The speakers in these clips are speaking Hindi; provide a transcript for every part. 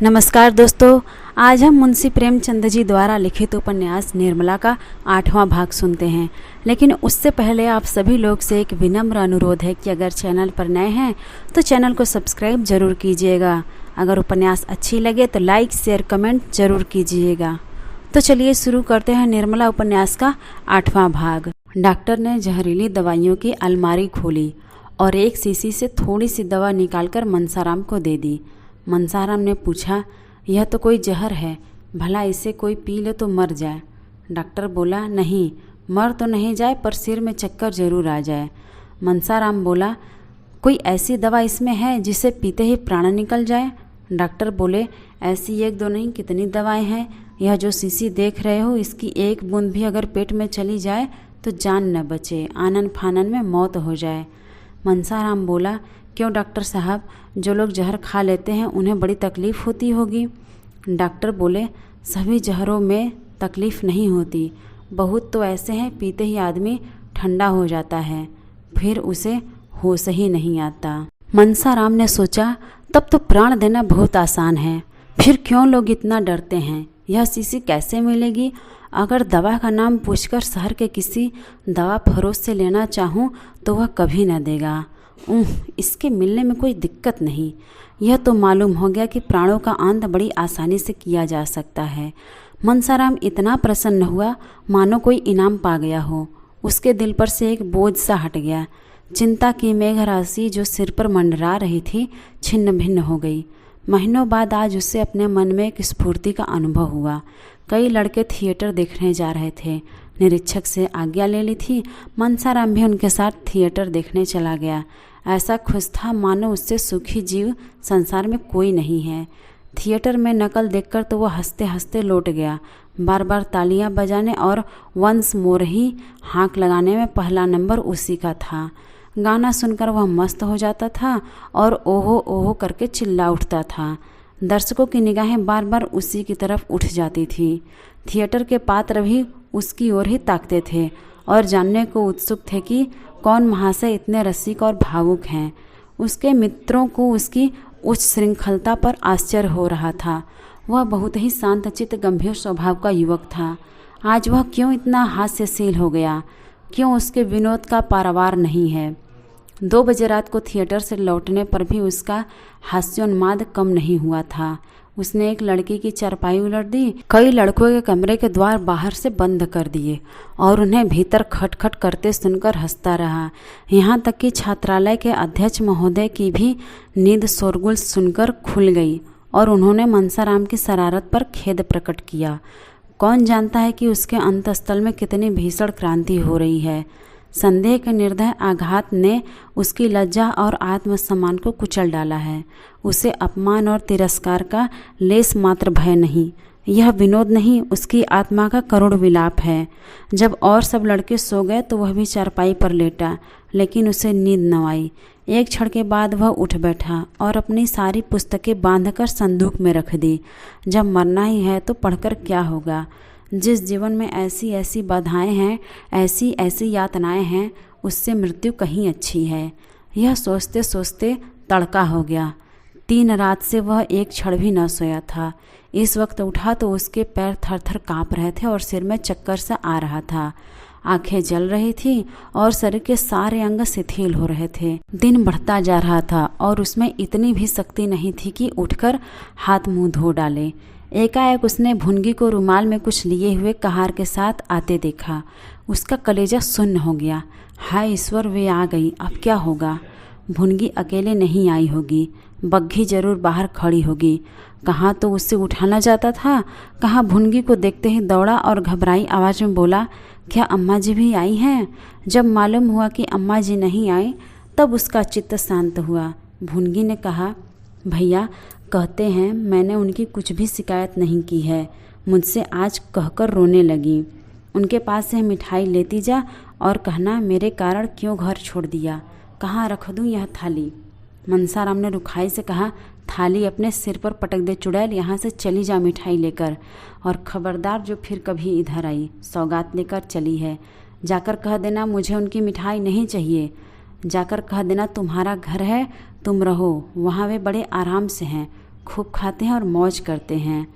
नमस्कार दोस्तों, आज हम मुंशी प्रेमचंद जी द्वारा लिखित उपन्यास निर्मला का 8वां भाग सुनते हैं। लेकिन उससे पहले आप सभी लोग से एक विनम्र अनुरोध है कि अगर चैनल पर नए हैं तो चैनल को सब्सक्राइब जरूर कीजिएगा। अगर उपन्यास अच्छी लगे तो लाइक शेयर कमेंट जरूर कीजिएगा। तो चलिए शुरू करते हैं निर्मला उपन्यास का 8वां भाग। डॉक्टर ने जहरीली दवाइयों की अलमारी खोली और एक शीशी से थोड़ी सी दवा निकालकर मनसाराम को दे दी। मनसाराम ने पूछा, यह तो कोई जहर है, भला इसे कोई पी ले तो मर जाए। डॉक्टर बोला, नहीं, मर तो नहीं जाए पर सिर में चक्कर जरूर आ जाए। मनसाराम बोला, कोई ऐसी दवा इसमें है जिसे पीते ही प्राण निकल जाए। डॉक्टर बोले, ऐसी एक दो नहीं, कितनी दवाएं हैं। यह जो शीशी देख रहे हो, इसकी एक बूंद भी अगर पेट में चली जाए तो जान न बचे, आनन फानन में मौत हो जाए। मनसाराम बोला, क्यों डॉक्टर साहब, जो लोग जहर खा लेते हैं उन्हें बड़ी तकलीफ़ होती होगी। डॉक्टर बोले, सभी जहरों में तकलीफ़ नहीं होती, बहुत तो ऐसे हैं पीते ही आदमी ठंडा हो जाता है, फिर उसे होश ही नहीं आता। मनसाराम ने सोचा, तब तो प्राण देना बहुत आसान है, फिर क्यों लोग इतना डरते हैं। यह शीशी कैसे मिलेगी? अगर दवा का नाम पूछकर शहर के किसी दवा फरोश से लेना चाहूँ तो वह कभी न देगा। इसके मिलने में कोई दिक्कत नहीं। यह तो मालूम हो गया कि प्राणों का अंत बड़ी आसानी से किया जा सकता है। मनसाराम इतना प्रसन्न हुआ मानो कोई इनाम पा गया हो। उसके दिल पर से एक बोझ सा हट गया। चिंता की मेघ राशि जो सिर पर मंडरा रही थी छिन्न भिन्न हो गई। महीनों बाद आज उससे अपने मन में एक स्फूर्ति का अनुभव हुआ। कई लड़के थिएटर देखने जा रहे थे। निरीक्षक से आज्ञा ले ली थी। मनसाराम भी उनके साथ थिएटर देखने चला गया। ऐसा खुश था मानो उससे सुखी जीव संसार में कोई नहीं है। थिएटर में नकल देखकर तो वह हंसते हंसते लौट गया। बार बार तालियां बजाने और वंस मोर ही हाँक लगाने में पहला नंबर उसी का था। गाना सुनकर वह मस्त हो जाता था और ओहो ओहो करके चिल्ला उठता था। दर्शकों की निगाहें बार बार उसी की तरफ उठ जाती थी। थिएटर के पात्र भी उसकी ओर ही ताकते थे और जानने को उत्सुक थे कि कौन महाशय इतने रसिक और भावुक हैं। उसके मित्रों को उसकी उच्च श्रृंखलता पर आश्चर्य हो रहा था। वह बहुत ही शांतचित्त गंभीर स्वभाव का युवक था। आज वह क्यों इतना हास्यशील हो गया? क्यों उसके विनोद का पारावार नहीं है? 2 बजे रात को थिएटर से लौटने पर भी उसका हास्योन्माद कम नहीं हुआ था। उसने एक लड़की की चारपाई उलट दी, कई लड़कों के कमरे के द्वार बाहर से बंद कर दिए और उन्हें भीतर खटखट करते सुनकर हंसता रहा। यहाँ तक कि छात्रालय के अध्यक्ष महोदय की भी नींद शोरगुल सुनकर खुल गई और उन्होंने मनसाराम की शरारत पर खेद प्रकट किया। कौन जानता है कि उसके अंतस्थल में कितनी भीषण क्रांति हो रही है। संदेह के निर्दय आघात ने उसकी लज्जा और आत्मसम्मान को कुचल डाला है। उसे अपमान और तिरस्कार का लेस मात्र भय नहीं। यह विनोद नहीं, उसकी आत्मा का करुण विलाप है। जब और सब लड़के सो गए तो वह भी चारपाई पर लेटा, लेकिन उसे नींद न आई। एक क्षण के बाद वह उठ बैठा और अपनी सारी पुस्तकें बांधकर संदूक में रख दी। जब मरना ही है तो पढ़कर क्या होगा। जिस जीवन में ऐसी ऐसी बाधाएं हैं, ऐसी ऐसी यातनाएं हैं, उससे मृत्यु कहीं अच्छी है। यह सोचते सोचते तड़का हो गया। 3 रात से वह एक क्षण भी न सोया था। इस वक्त उठा तो उसके पैर थर थर काँप रहे थे और सिर में चक्कर सा आ रहा था। आंखें जल रही थी और शरीर के सारे अंग शिथिल हो रहे थे। दिन बढ़ता जा रहा था और उसमें इतनी भी शक्ति नहीं थी कि उठकर हाथ मुंह धो डाले। एकाएक उसने भुनगी को रुमाल में कुछ लिए हुए कहार के साथ आते देखा। उसका कलेजा सुन्न हो गया। हाय ईश्वर, वे आ गई, अब क्या होगा? भुनगी अकेले नहीं आई होगी, बग्घी जरूर बाहर खड़ी होगी। कहाँ तो उससे उठाना जाता था, कहाँ भुनगी को देखते ही दौड़ा और घबराई आवाज़ में बोला, क्या अम्मा जी भी आई हैं? जब मालूम हुआ कि अम्मा जी नहीं आई तब उसका चित्त शांत हुआ। भुनगी ने कहा, भैया कहते हैं मैंने उनकी कुछ भी शिकायत नहीं की है, मुझसे आज कहकर रोने लगी। उनके पास से मिठाई लेती जा और कहना मेरे कारण क्यों घर छोड़ दिया। कहाँ रख दूँ यह थाली? मनसाराम ने रुखाई से कहा, थाली अपने सिर पर पटक दे चुड़ैल, यहाँ से चली जा मिठाई लेकर, और खबरदार जो फिर कभी इधर आई सौगात लेकर चली है। जाकर कह देना मुझे उनकी मिठाई नहीं चाहिए। जाकर कह देना तुम्हारा घर है, तुम रहो वहाँ, वे बड़े आराम से हैं, खूब खाते हैं और मौज करते हैं।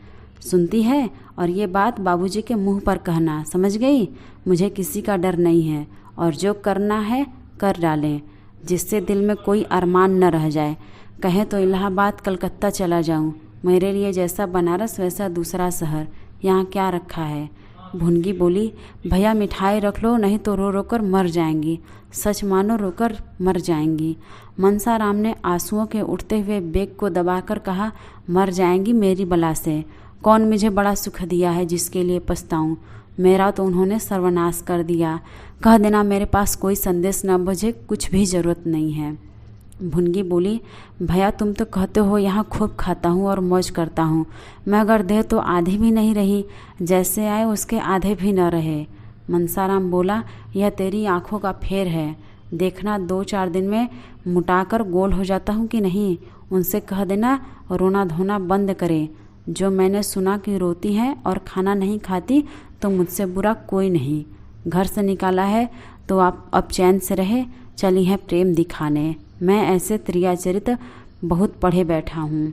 सुनती है? और ये बात बाबूजी के मुंह पर कहना, समझ गई? मुझे किसी का डर नहीं है और जो करना है कर डालें, जिससे दिल में कोई अरमान न रह जाए। कहे तो इलाहाबाद कलकत्ता चला जाऊं, मेरे लिए जैसा बनारस वैसा दूसरा शहर, यहाँ क्या रखा है। भुनगी बोली, भैया मिठाई रख लो, नहीं तो रो रो कर मर जाएंगी। सच मानो रोकर मर जाएंगी। मनसाराम ने आंसुओं के उठते हुए बेग को दबाकर कहा, मर जाएंगी मेरी बला से। कौन मुझे बड़ा सुख दिया है जिसके लिए पछताऊं? मेरा तो उन्होंने सर्वनाश कर दिया। कह देना मेरे पास कोई संदेश न, मुझे कुछ भी ज़रूरत नहीं है। भुनगी बोली, भैया तुम तो कहते हो यहाँ खूब खाता हूँ और मौज करता हूँ, मैं अगर दे तो आधी भी नहीं रही, जैसे आए उसके आधे भी न रहे। मनसाराम बोला, यह तेरी आंखों का फेर है, देखना 2-4 दिन में मुटाकर गोल हो जाता हूँ कि नहीं। उनसे कह देना रोना धोना बंद करे। जो मैंने सुना कि रोती है और खाना नहीं खाती तो मुझसे बुरा कोई नहीं। घर से निकाला है तो आप अब चैन से रहे, चली है प्रेम दिखाने। मैं ऐसे त्रियाचरित बहुत पढ़े बैठा हूँ।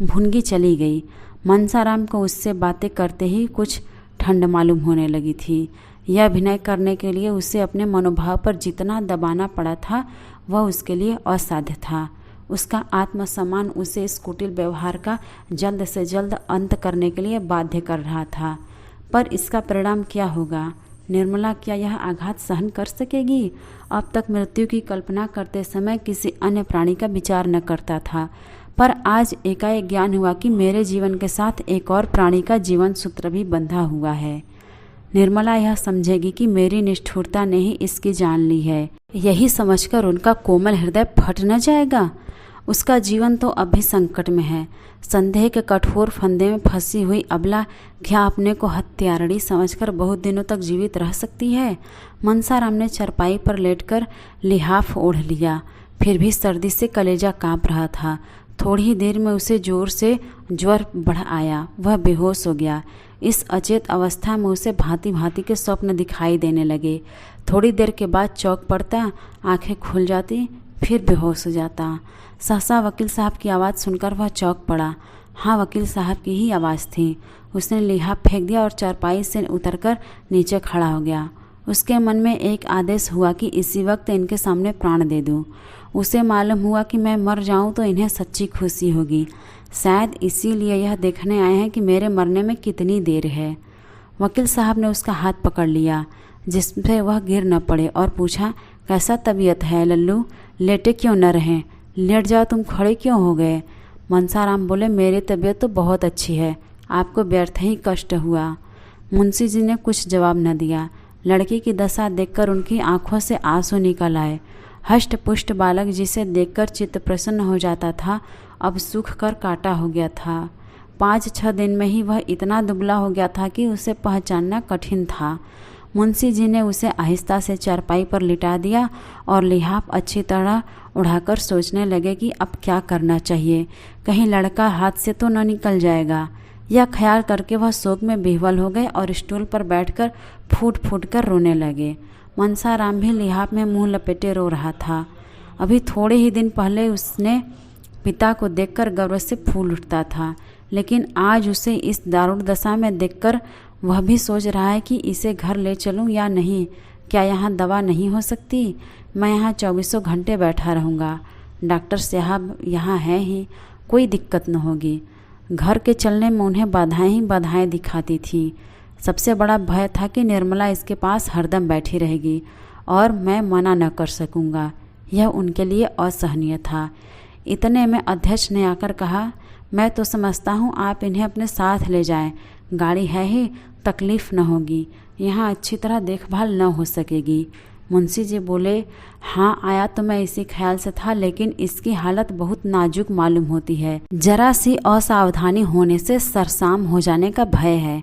भुनगी चली गई। मनसाराम को उससे बातें करते ही कुछ ठंड मालूम होने लगी थी। यह अभिनय करने के लिए उसे अपने मनोभाव पर जितना दबाना पड़ा था वह उसके लिए असाध्य था। उसका आत्मसम्मान उसे इस कुटिल व्यवहार का जल्द से जल्द अंत करने के लिए बाध्य कर रहा था। पर इसका परिणाम क्या होगा? निर्मला क्या यह आघात सहन कर सकेगी? अब तक मृत्यु की कल्पना करते समय किसी अन्य प्राणी का विचार न करता था, पर आज एकाएक ज्ञान हुआ कि मेरे जीवन के साथ एक और प्राणी का जीवन सूत्र भी बंधा हुआ है। निर्मला यह समझेगी कि मेरी निष्ठुरता ने ही इसकी जान ली है। यही समझकर उनका कोमल हृदय फट न जाएगा। उसका जीवन तो अभी संकट में है। संदेह के कठोर फंदे में फंसी हुई अबला क्या अपने को हत्यारणी समझकर बहुत दिनों तक जीवित रह सकती है? मनसाराम ने चरपाई पर लेटकर लिहाफ ओढ़ लिया, फिर भी सर्दी से कलेजा कांप रहा था। थोड़ी ही देर में उसे जोर से ज्वर बढ़ आया, वह बेहोश हो गया। इस अचेत अवस्था में उसे भांति भांति के स्वप्न दिखाई देने लगे। थोड़ी देर के बाद चौंक पड़ता, आंखें खुल जाती, फिर बेहोश हो जाता। सहसा वकील साहब की आवाज़ सुनकर वह चौंक पड़ा। हाँ, वकील साहब की ही आवाज़ थी। उसने लिहाफ फेंक दिया और चारपाई से उतरकर नीचे खड़ा हो गया। उसके मन में एक आदेश हुआ कि इसी वक्त इनके सामने प्राण दे दूं। उसे मालूम हुआ कि मैं मर जाऊं तो इन्हें सच्ची खुशी होगी। शायद इसीलिए यह देखने आए हैं कि मेरे मरने में कितनी देर है। वकील साहब ने उसका हाथ पकड़ लिया जिससे वह गिर न पड़े और पूछा, कैसा तबीयत है लल्लू? लेटे क्यों न रहें? लेट जाओ, तुम खड़े क्यों हो गए? मनसाराम बोले, मेरी तबीयत तो बहुत अच्छी है, आपको व्यर्थ ही कष्ट हुआ। मुंशी जी ने कुछ जवाब न दिया। लड़की की दशा देखकर उनकी आंखों से आंसू निकल आए। हष्ट पुष्ट बालक जिसे देखकर चित्त प्रसन्न हो जाता था, अब सूख कर काटा हो गया था। 5-6 दिन में ही वह इतना दुबला हो गया था कि उसे पहचानना कठिन था। मुंशी जी ने उसे आहिस्ता से चारपाई पर लिटा दिया और लिहाफ अच्छी तरह उड़ाकर सोचने लगे कि अब क्या करना चाहिए, कहीं लड़का हाथ से तो न निकल जाएगा। यह ख्याल करके वह शोक में विह्वल हो गए और स्टूल पर बैठकर फूट फूट कर रोने लगे। मनसाराम भी लिहाफ में मुंह लपेटे रो रहा था। अभी थोड़े ही दिन पहले उसने पिता को देखकर गर्व से फूल उठता था, लेकिन आज उसे इस दारुण दशा में देखकर वह भी सोच रहा है कि इसे घर ले चलूं या नहीं। क्या यहाँ दवा नहीं हो सकती? मैं यहाँ 24 घंटे बैठा रहूँगा। डॉक्टर साहब यहाँ हैं ही, कोई दिक्कत न होगी। घर के चलने में उन्हें बाधाएं ही बाधाएं दिखाती थी। सबसे बड़ा भय था कि निर्मला इसके पास हरदम बैठी रहेगी और मैं मना न कर सकूँगा। यह उनके लिए असहनीय था। इतने में अध्यक्ष ने आकर कहा, मैं तो समझता हूँ आप इन्हें अपने साथ ले जाएं, गाड़ी है ही, तकलीफ़ न होगी, यहाँ अच्छी तरह देखभाल न हो सकेगी। मुंशी जी बोले, हाँ आया तो मैं इसी ख्याल से था, लेकिन इसकी हालत बहुत नाजुक मालूम होती है, जरा सी असावधानी होने से सरसाम हो जाने का भय है।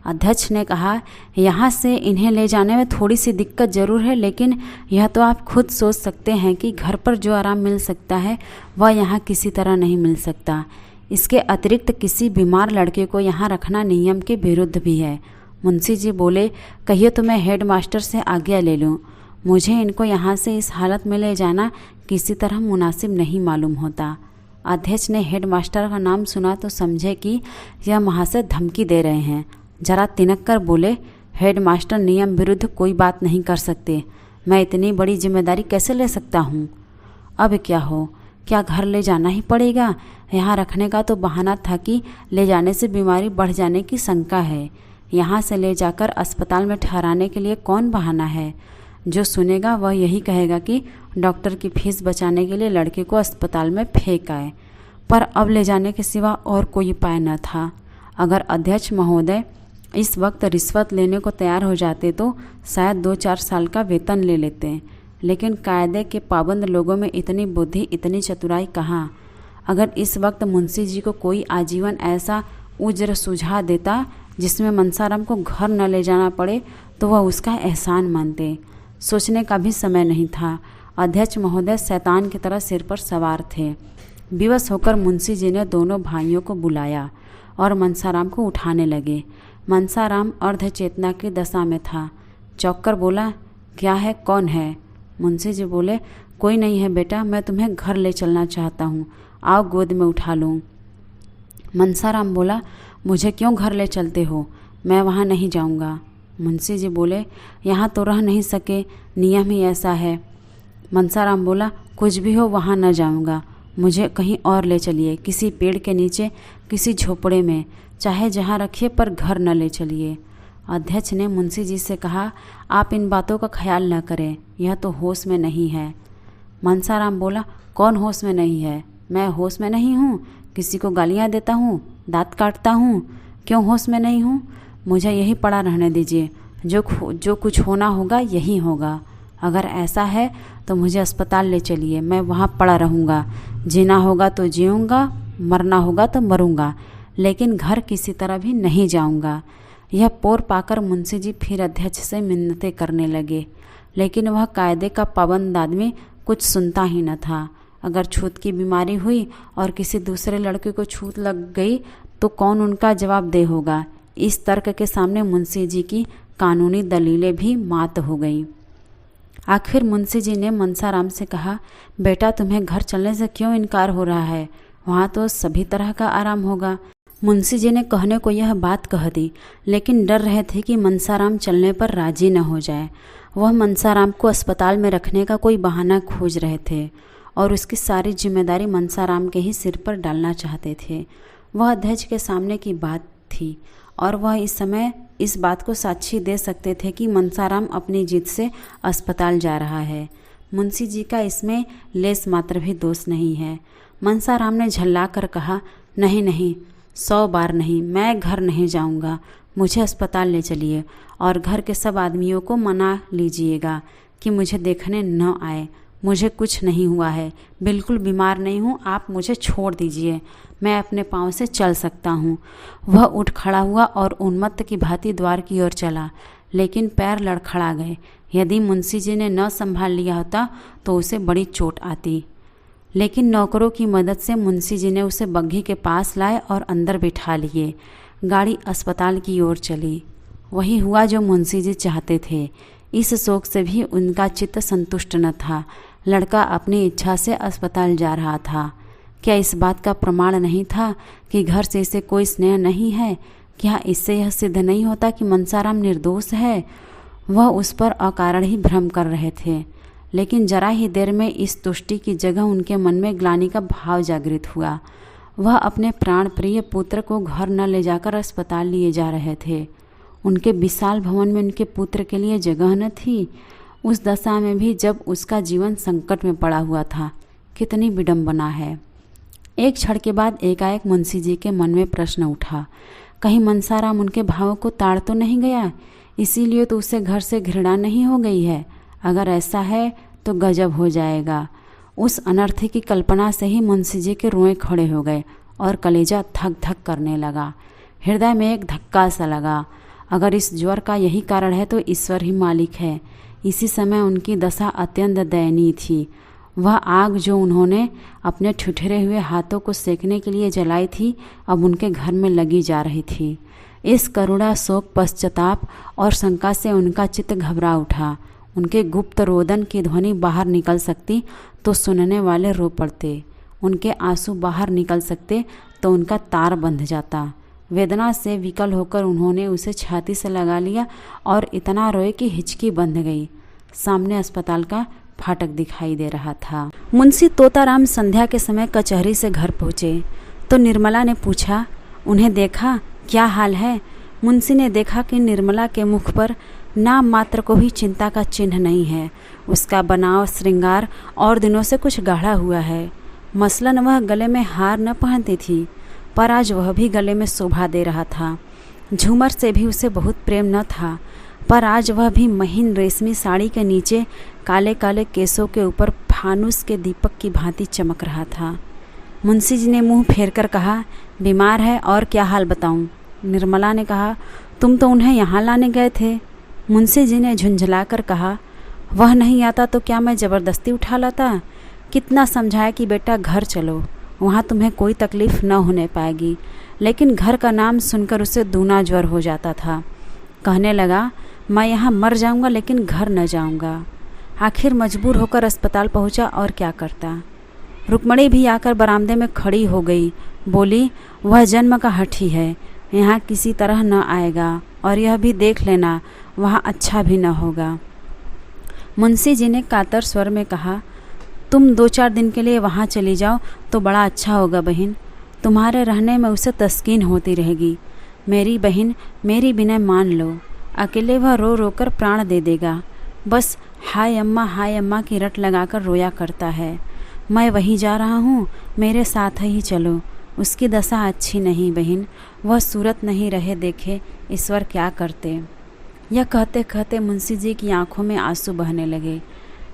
अध्यक्ष ने कहा, यहाँ से इन्हें ले जाने में थोड़ी सी दिक्कत ज़रूर है, लेकिन यह तो आप खुद सोच सकते हैं कि घर पर जो आराम मिल सकता है वह यहाँ किसी तरह नहीं मिल सकता। इसके अतिरिक्त किसी बीमार लड़के को यहाँ रखना नियम के विरुद्ध भी है। मुंशी जी बोले, कहिए तो मैं हेड मास्टर से आज्ञा ले लूँ। मुझे इनको यहाँ से इस हालत में ले जाना किसी तरह मुनासिब नहीं मालूम होता। अध्यक्ष ने हेडमास्टर का नाम सुना तो समझे कि यह महाशय धमकी दे रहे हैं। जरा तिनक कर बोले, हेडमास्टर नियम विरुद्ध कोई बात नहीं कर सकते। मैं इतनी बड़ी जिम्मेदारी कैसे ले सकता हूँ? अब क्या हो, क्या घर ले जाना ही पड़ेगा? यहाँ रखने का तो बहाना था कि ले जाने से बीमारी बढ़ जाने की शंका है। यहाँ से ले जाकर अस्पताल में ठहराने के लिए कौन बहाना है? जो सुनेगा वह यही कहेगा कि डॉक्टर की फीस बचाने के लिए लड़के को अस्पताल में फेंक आए। पर अब ले जाने के सिवा और कोई उपाय न था। अगर अध्यक्ष महोदय इस वक्त रिश्वत लेने को तैयार हो जाते तो शायद 2-4 साल का वेतन ले लेते, लेकिन कायदे के पाबंद लोगों में इतनी बुद्धि, इतनी चतुराई कहाँ? अगर इस वक्त मुंशी जी को कोई आजीवन ऐसा उज्र सुझा देता जिसमें मनसाराम को घर न ले जाना पड़े तो वह उसका एहसान मानते। सोचने का भी समय नहीं था। अध्यक्ष महोदय शैतान की तरह सिर पर सवार थे। विवश होकर मुंशी जी ने दोनों भाइयों को बुलाया और मनसाराम को उठाने लगे। मनसाराम अर्धचेतना की दशा में था। चौंक कर बोला, क्या है, कौन है? मुंशी जी बोले, कोई नहीं है बेटा, मैं तुम्हें घर ले चलना चाहता हूँ, आओ गोद में उठा लूँ। मनसाराम बोला, मुझे क्यों घर ले चलते हो? मैं वहाँ नहीं जाऊँगा। मुंशी जी बोले, यहाँ तो रह नहीं सके, नियम ही ऐसा है। मनसाराम बोला, कुछ भी हो वहाँ न जाऊँगा, मुझे कहीं और ले चलिए, किसी पेड़ के नीचे, किसी झोपड़े में, चाहे जहाँ रखिए पर घर न ले चलिए। अध्यक्ष ने मुंशी जी से कहा, आप इन बातों का ख्याल न करें, यह तो होश में नहीं है। मनसाराम बोला, कौन होश में नहीं है? मैं होश में नहीं हूँ? किसी को गालियाँ देता हूँ, दांत काटता हूँ? क्यों होश में नहीं हूँ? मुझे यही पड़ा रहने दीजिए, जो कुछ होना होगा यही होगा। अगर ऐसा है तो मुझे अस्पताल ले चलिए, मैं वहाँ पड़ा रहूँगा। जीना होगा तो जीऊँगा, मरना होगा तो मरूँगा, लेकिन घर किसी तरह भी नहीं जाऊँगा। यह पोर पाकर मुंशी जी फिर अध्यक्ष से मिन्नतें करने लगे, लेकिन वह कायदे का पाबंद आदमी कुछ सुनता ही न था। अगर छूत की बीमारी हुई और किसी दूसरे लड़के को छूत लग गई तो कौन उनका जवाबदेह होगा? इस तर्क के सामने मुंशी जी की कानूनी दलीलें भी मात हो गईं। आखिर मुंशी जी ने मनसाराम से कहा, बेटा तुम्हें घर चलने से क्यों इनकार हो रहा है? वहाँ तो सभी तरह का आराम होगा। मुंशी जी ने कहने को यह बात कह दी, लेकिन डर रहे थे कि मनसाराम चलने पर राजी न हो जाए। वह मनसाराम को अस्पताल में रखने का कोई बहाना खोज रहे थे और उसकी सारी जिम्मेदारी मनसाराम के ही सिर पर डालना चाहते थे। वह अध्यक्ष के सामने की बात थी और वह इस समय इस बात को साक्षी दे सकते थे कि मनसाराम अपनी जिद से अस्पताल जा रहा है। मुंशी जी का इसमें लेस मात्र भी दोष नहीं है। मनसाराम ने झल्ला कर कहा, नहीं नहीं, 100 बार नहीं, मैं घर नहीं जाऊंगा, मुझे अस्पताल ले चलिए और घर के सब आदमियों को मना लीजिएगा कि मुझे देखने न आए। मुझे कुछ नहीं हुआ है, बिल्कुल बीमार नहीं हूँ, आप मुझे छोड़ दीजिए, मैं अपने पाँव से चल सकता हूँ। वह उठ खड़ा हुआ और उन्मत्त की भांति द्वार की ओर चला, लेकिन पैर लड़खड़ा गए। यदि मुंशी जी ने न संभाल लिया होता तो उसे बड़ी चोट आती, लेकिन नौकरों की मदद से मुंशी जी ने उसे बग्घी के पास लाए और अंदर बिठा लिए। गाड़ी अस्पताल की ओर चली। वही हुआ जो मुंशी जी चाहते थे। इस शोक से भी उनका चित्त संतुष्ट न था। लड़का अपनी इच्छा से अस्पताल जा रहा था। क्या इस बात का प्रमाण नहीं था कि घर से इसे कोई स्नेह नहीं है? क्या इससे यह सिद्ध नहीं होता कि मनसाराम निर्दोष है? वह उस पर अकारण ही भ्रम कर रहे थे, लेकिन जरा ही देर में इस तुष्टि की जगह उनके मन में ग्लानि का भाव जागृत हुआ। वह अपने प्राण प्रिय पुत्र को घर न ले जाकर अस्पताल लिए जा रहे थे। उनके विशाल भवन में उनके पुत्र के लिए जगह न थी, उस दशा में भी जब उसका जीवन संकट में पड़ा हुआ था। कितनी विडंबना है। एक क्षण के बाद एकाएक मुंशी जी के मन में प्रश्न उठा, कहीं मनसाराम उनके भावों को ताड़ तो नहीं गया? इसीलिए तो उसे घर से घृणा नहीं हो गई है। अगर ऐसा है तो गजब हो जाएगा। उस अनर्थ की कल्पना से ही मुंशी जी के रोए खड़े हो गए और कलेजा धक धक करने लगा। हृदय में एक धक्का सा लगा। अगर इस ज्वर का यही कारण है तो ईश्वर ही मालिक है। इसी समय उनकी दशा अत्यंत दयनीय थी। वह आग जो उन्होंने अपने ठिठुरे हुए हाथों को सेकने के लिए जलाई थी, अब उनके घर में लगी जा रही थी। इस करुणा, शोक, पश्चाताप और शंका से उनका चित्त घबरा उठा। उनके गुप्त रोदन की ध्वनि बाहर निकल सकती तो सुनने वाले रो पड़ते। उनके आंसू बाहर निकल सकते तो उनका तार बंध जाता। वेदना से विकल होकर उन्होंने उसे छाती से लगा लिया और इतना रोए कि हिचकी बंध गई। सामने अस्पताल का फाटक दिखाई दे रहा था। मुंशी तोताराम संध्या के समय कचहरी से घर पहुँचे तो निर्मला ने पूछा, उन्हें देखा, क्या हाल है? मुंशी ने देखा कि निर्मला के मुख पर नाम मात्र को भी चिंता का चिन्ह नहीं है। उसका बनाव, श्रृंगार और दिनों से कुछ गाढ़ा हुआ है। मसलन वह गले में हार न पहनती थी, पर आज वह भी गले में शोभा दे रहा था। झूमर से भी उसे बहुत प्रेम न था, पर आज वह भी महीन रेशमी साड़ी के नीचे काले काले केसों के ऊपर फानुस के दीपक की भांति चमक रहा था। मुंशी जी ने मुंह फेर कर कहा, बीमार है और क्या हाल बताऊं? निर्मला ने कहा, तुम तो उन्हें यहाँ लाने गए थे। मुंशी जी ने झुंझला कर कहा, वह नहीं आता तो क्या मैं ज़बरदस्ती उठा लाता? कितना समझाया कि बेटा घर चलो, वहाँ तुम्हें कोई तकलीफ़ न होने पाएगी, लेकिन घर का नाम सुनकर उसे दूना ज्वर हो जाता था। कहने लगा, मैं यहाँ मर जाऊँगा लेकिन घर न जाऊँगा। आखिर मजबूर होकर अस्पताल पहुँचा और क्या करता। रुक्मणी भी आकर बरामदे में खड़ी हो गई, बोली, वह जन्म का हठी है, यहाँ किसी तरह न आएगा, और यह भी देख लेना वहाँ अच्छा भी न होगा। मुंशी जी ने कातर स्वर में कहा, तुम 2-4 दिन के लिए वहाँ चली जाओ तो बड़ा अच्छा होगा बहन, तुम्हारे रहने में उसे तस्कीन होती रहेगी। मेरी बहन, मेरी बिना मान लो, अकेले वह रो रो कर प्राण दे देगा। बस हाय अम्मा की रट लगाकर रोया करता है। मैं वहीं जा रहा हूँ, मेरे साथ ही चलो। उसकी दशा अच्छी नहीं बहन, वह सूरत नहीं रहे देखे ईश्वर क्या करते। यह कहते कहते मुंशी जी की आंखों में आंसू बहने लगे,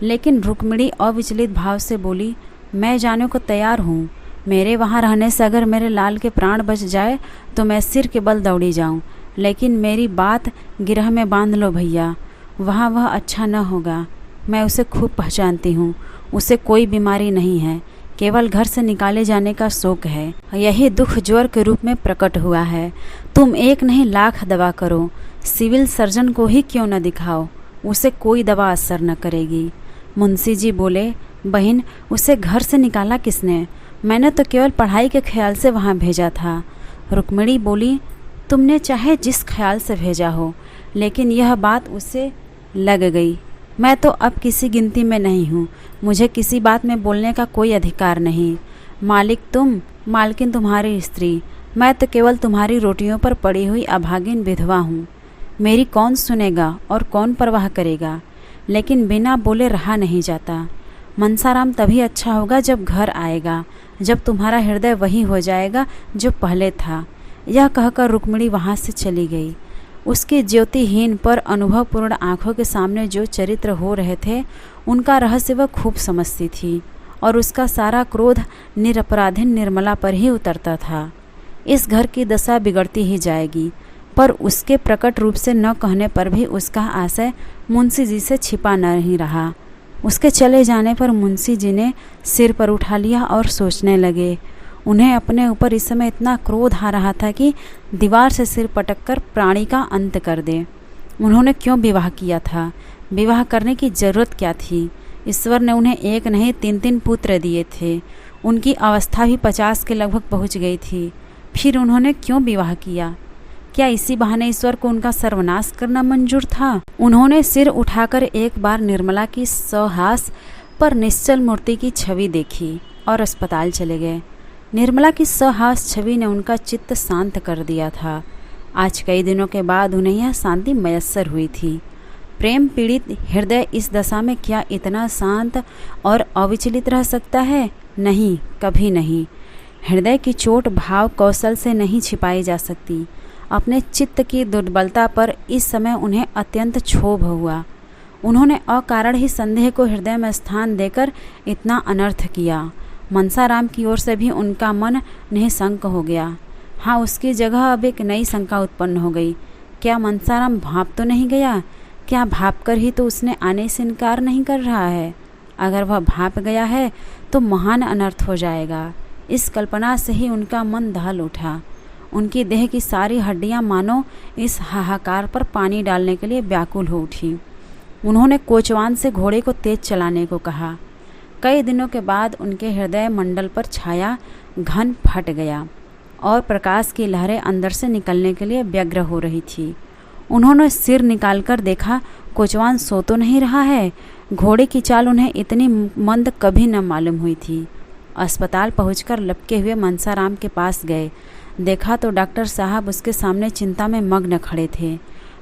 लेकिन रुक्मिणी अविचलित भाव से बोली, मैं जाने को तैयार हूँ। मेरे वहाँ रहने से अगर मेरे लाल के प्राण बच जाए तो मैं सिर के बल दौड़ी जाऊँ, लेकिन मेरी बात गिरह में बांध लो भैया, वहाँ वह अच्छा न होगा। मैं उसे खूब पहचानती हूँ, उसे कोई बीमारी नहीं है, केवल घर से निकाले जाने का शौक है। यही दुख ज्वर के रूप में प्रकट हुआ है। तुम 1 नहीं लाख दवा करो, सिविल सर्जन को ही क्यों न दिखाओ, उसे कोई दवा असर न करेगी। मुंशी जी बोले, बहन, उसे घर से निकाला किसने? मैंने तो केवल पढ़ाई के ख्याल से वहाँ भेजा था। रुक्मिणी बोली, तुमने चाहे जिस ख्याल से भेजा हो, लेकिन यह बात उसे लग गई। मैं तो अब किसी गिनती में नहीं हूँ, मुझे किसी बात में बोलने का कोई अधिकार नहीं। मालिक तुम, मालकिन तुम्हारी स्त्री, मैं तो केवल तुम्हारी रोटियों पर पड़ी हुई अभागिन विधवा हूँ। मेरी कौन सुनेगा और कौन परवाह करेगा? लेकिन बिना बोले रहा नहीं जाता। मनसाराम तभी अच्छा होगा जब घर आएगा, जब तुम्हारा हृदय वही हो जाएगा जो पहले था। यह कहकर रुक्मिणी वहाँ से चली गई। उसकी ज्योतिहीन पर अनुभवपूर्ण आंखों के सामने जो चरित्र हो रहे थे, उनका रहस्य वह खूब समझती थी, और उसका सारा क्रोध निरपराधीन निर्मला पर ही उतरता था। इस घर की दशा बिगड़ती ही जाएगी, पर उसके प्रकट रूप से न कहने पर भी उसका आशय मुंशी जी से छिपा नहीं रहा। उसके चले जाने पर मुंशी जी ने सिर पर उठा लिया और सोचने लगे। उन्हें अपने ऊपर इस समय इतना क्रोध आ रहा था कि दीवार से सिर पटक कर प्राणी का अंत कर दे। उन्होंने क्यों विवाह किया था? विवाह करने की ज़रूरत क्या थी? ईश्वर ने उन्हें 1 नहीं 3 पुत्र दिए थे। उनकी अवस्था भी 50 के लगभग पहुंच गई थी। फिर उन्होंने क्यों विवाह किया? क्या इसी बहाने ईश्वर को उनका सर्वनाश करना मंजूर था? उन्होंने सिर उठाकर एक बार निर्मला की सौहास पर निश्चल मूर्ति की छवि देखी और अस्पताल चले गए। निर्मला की सहास छवि ने उनका चित्त शांत कर दिया था। आज कई दिनों के बाद उन्हें यह शांति मयस्सर हुई थी। प्रेम पीड़ित हृदय इस दशा में क्या इतना शांत और अविचलित रह सकता है? नहीं, कभी नहीं। हृदय की चोट भाव कौशल से नहीं छिपाई जा सकती। अपने चित्त की दुर्बलता पर इस समय उन्हें अत्यंत क्षोभ हुआ। उन्होंने अकारण ही संदेह को हृदय में स्थान देकर इतना अनर्थ किया। मनसाराम की ओर से भी उनका मन निःशंक हो गया। हाँ, उसकी जगह अब एक नई शंका उत्पन्न हो गई। क्या मनसाराम भाप तो नहीं गया? क्या भाप कर ही तो उसने आने से इनकार नहीं कर रहा है? अगर वह भाप गया है तो महान अनर्थ हो जाएगा। इस कल्पना से ही उनका मन दहल उठा। उनकी देह की सारी हड्डियां मानो इस हाहाकार पर पानी डालने के लिए व्याकुल हो उठी। उन्होंने कोचवान से घोड़े को तेज चलाने को कहा। कई दिनों के बाद उनके हृदय मंडल पर छाया घन फट गया और प्रकाश की लहरें अंदर से निकलने के लिए व्यग्र हो रही थी। उन्होंने सिर निकालकर देखा, कोचवान सो तो नहीं रहा है। घोड़े की चाल उन्हें इतनी मंद कभी न मालूम हुई थी। अस्पताल पहुंचकर लपके हुए मनसाराम के पास गए। देखा तो डॉक्टर साहब उसके सामने चिंता में मग्न खड़े थे।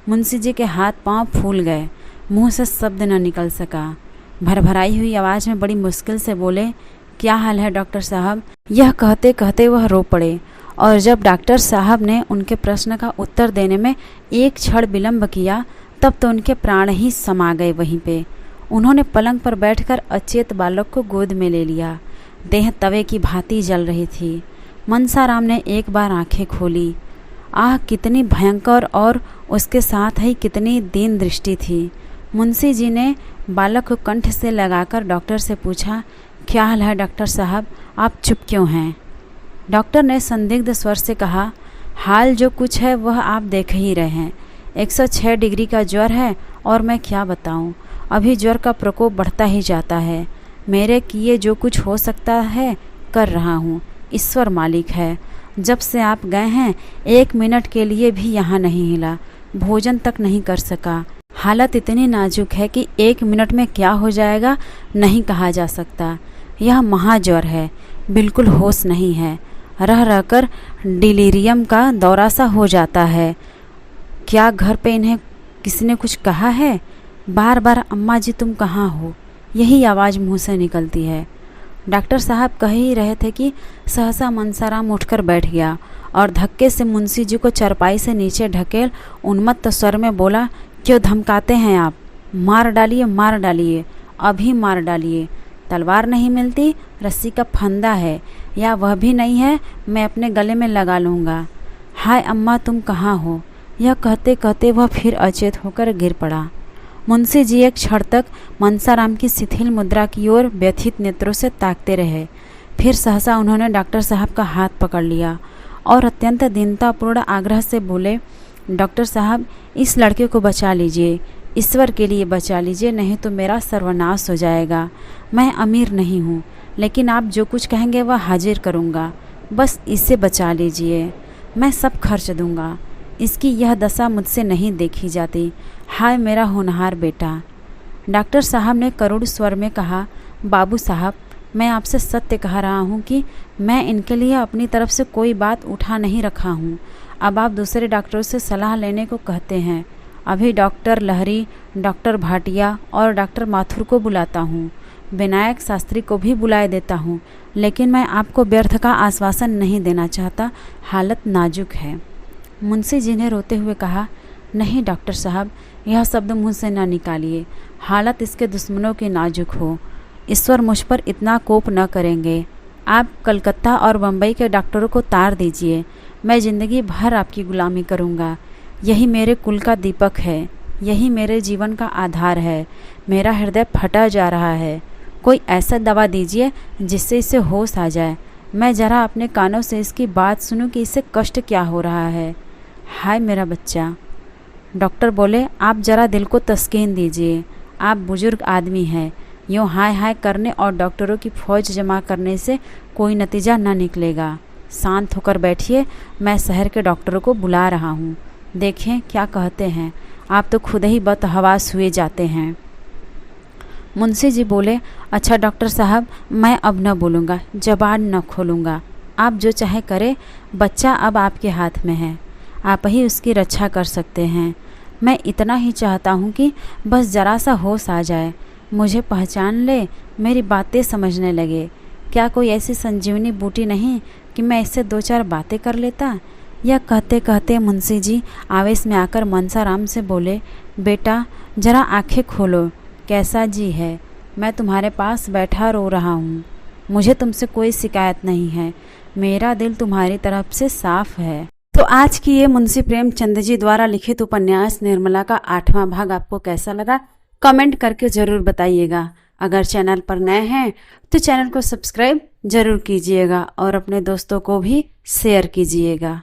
मुंशी जी के हाथ पांव फूल गए, मुंह से शब्द न निकल सका। भरभराई हुई आवाज़ में बड़ी मुश्किल से बोले, क्या हाल है डॉक्टर साहब? यह कहते कहते वह रो पड़े और जब डॉक्टर साहब ने उनके प्रश्न का उत्तर देने में एक क्षण विलंब किया तब तो उनके प्राण ही समा गए वहीं पे। उन्होंने पलंग पर बैठकर अचेत बालक को गोद में ले लिया। देह तवे की भांति जल रही थी। मनसाराम ने एक बार आंखें खोली। आह, कितनी भयंकर और उसके साथ ही कितनी दीन दृष्टि थी। मुंशी जी ने बालक को कंठ से लगाकर डॉक्टर से पूछा, क्या हाल है डॉक्टर साहब? आप चुप क्यों हैं? डॉक्टर ने संदिग्ध स्वर से कहा, हाल जो कुछ है वह आप देख ही रहे हैं। 106 डिग्री का ज्वर है और मैं क्या बताऊं, अभी ज्वर का प्रकोप बढ़ता ही जाता है। मेरे किए जो कुछ हो सकता है कर रहा हूं, ईश्वर मालिक है। जब से आप गए हैं 1 मिनट के लिए भी यहाँ नहीं हिला, भोजन तक नहीं कर सका। हालत इतनी नाजुक है कि 1 मिनट में क्या हो जाएगा नहीं कहा जा सकता। यह महाज्वर है, बिल्कुल होश नहीं है। रह रहकर डिलीरियम का दौरा सा हो जाता है। क्या घर पे इन्हें किसी ने कुछ कहा है? बार बार अम्मा जी तुम कहाँ हो, यही आवाज़ मुंह से निकलती है। डॉक्टर साहब कह ही रहे थे कि सहसा मनसाराम उठकर बैठ गया और धक्के से मुंशी जी को चरपाई से नीचे ढकेल उन्मत्त स्वर में बोला, क्यों धमकाते हैं आप? मार डालिए, मार डालिए, अभी मार डालिए। तलवार नहीं मिलती, रस्सी का फंदा है, या वह भी नहीं है, मैं अपने गले में लगा लूँगा। हाय अम्मा तुम कहाँ हो? यह कहते कहते वह फिर अचेत होकर गिर पड़ा। मुंशी जी एक क्षण तक मनसाराम की शिथिल मुद्रा की ओर व्यथित नेत्रों से ताकते रहे। फिर सहसा उन्होंने डॉक्टर साहब का हाथ पकड़ लिया और अत्यंत दीनतापूर्ण आग्रह से बोले, डॉक्टर साहब इस लड़के को बचा लीजिए, ईश्वर के लिए बचा लीजिए, नहीं तो मेरा सर्वनाश हो जाएगा। मैं अमीर नहीं हूँ, लेकिन आप जो कुछ कहेंगे वह हाजिर करूँगा। बस इसे बचा लीजिए, मैं सब खर्च दूँगा। इसकी यह दशा मुझसे नहीं देखी जाती। हाय मेरा होनहार बेटा। डॉक्टर साहब ने करुण स्वर में कहा, बाबू साहब मैं आपसे सत्य कह रहा हूँ कि मैं इनके लिए अपनी तरफ से कोई बात उठा नहीं रखा हूँ। अब आप दूसरे डॉक्टरों से सलाह लेने को कहते हैं। अभी डॉक्टर लहरी, डॉक्टर भाटिया और डॉक्टर माथुर को बुलाता हूँ, विनायक शास्त्री को भी बुलाए देता हूँ, लेकिन मैं आपको व्यर्थ का आश्वासन नहीं देना चाहता। हालत नाजुक है। मुंशी जी ने रोते हुए कहा, नहीं डॉक्टर साहब, यह शब्द मुँह से न निकालिए। हालत इसके दुश्मनों की नाजुक हो। ईश्वर मुझ पर इतना कोप न करेंगे। आप कलकत्ता और बम्बई के डॉक्टरों को तार दीजिए। मैं ज़िंदगी भर आपकी गुलामी करूँगा। यही मेरे कुल का दीपक है, यही मेरे जीवन का आधार है। मेरा हृदय फटा जा रहा है। कोई ऐसा दवा दीजिए जिससे इसे होश आ जाए। मैं ज़रा अपने कानों से इसकी बात सुनूं कि इसे कष्ट क्या हो रहा है। हाय मेरा बच्चा। डॉक्टर बोले, आप ज़रा दिल को तस्कीन दीजिए। आप बुजुर्ग आदमी हैं, यूँ हाय हाय करने और डॉक्टरों की फौज जमा करने से कोई नतीजा न निकलेगा। शांत होकर बैठिए, मैं शहर के डॉक्टरों को बुला रहा हूँ, देखें क्या कहते हैं। आप तो खुद ही बदहवास हुए जाते हैं। मुंशी जी बोले, अच्छा डॉक्टर साहब मैं अब न बोलूँगा, जबान न खोलूँगा। आप जो चाहे करें, बच्चा अब आपके हाथ में है, आप ही उसकी रक्षा कर सकते हैं। मैं इतना ही चाहता हूँ कि बस ज़रा सा होश आ जाए, मुझे पहचान ले, मेरी बातें समझने लगे। क्या कोई ऐसी संजीवनी बूटी नहीं कि मैं इससे 2-4 बातें कर लेता? यह कहते कहते मुंशी जी आवेश में आकर मनसाराम से बोले, बेटा ज़रा आंखें खोलो, कैसा जी है? मैं तुम्हारे पास बैठा रो रहा हूँ। मुझे तुमसे कोई शिकायत नहीं है, मेरा दिल तुम्हारी तरफ से साफ है। तो आज की ये मुंशी प्रेमचंद जी द्वारा लिखित उपन्यास निर्मला का 8वां भाग आपको कैसा लगा कमेंट करके ज़रूर बताइएगा। अगर चैनल पर नए हैं तो चैनल को सब्सक्राइब ज़रूर कीजिएगा और अपने दोस्तों को भी शेयर कीजिएगा।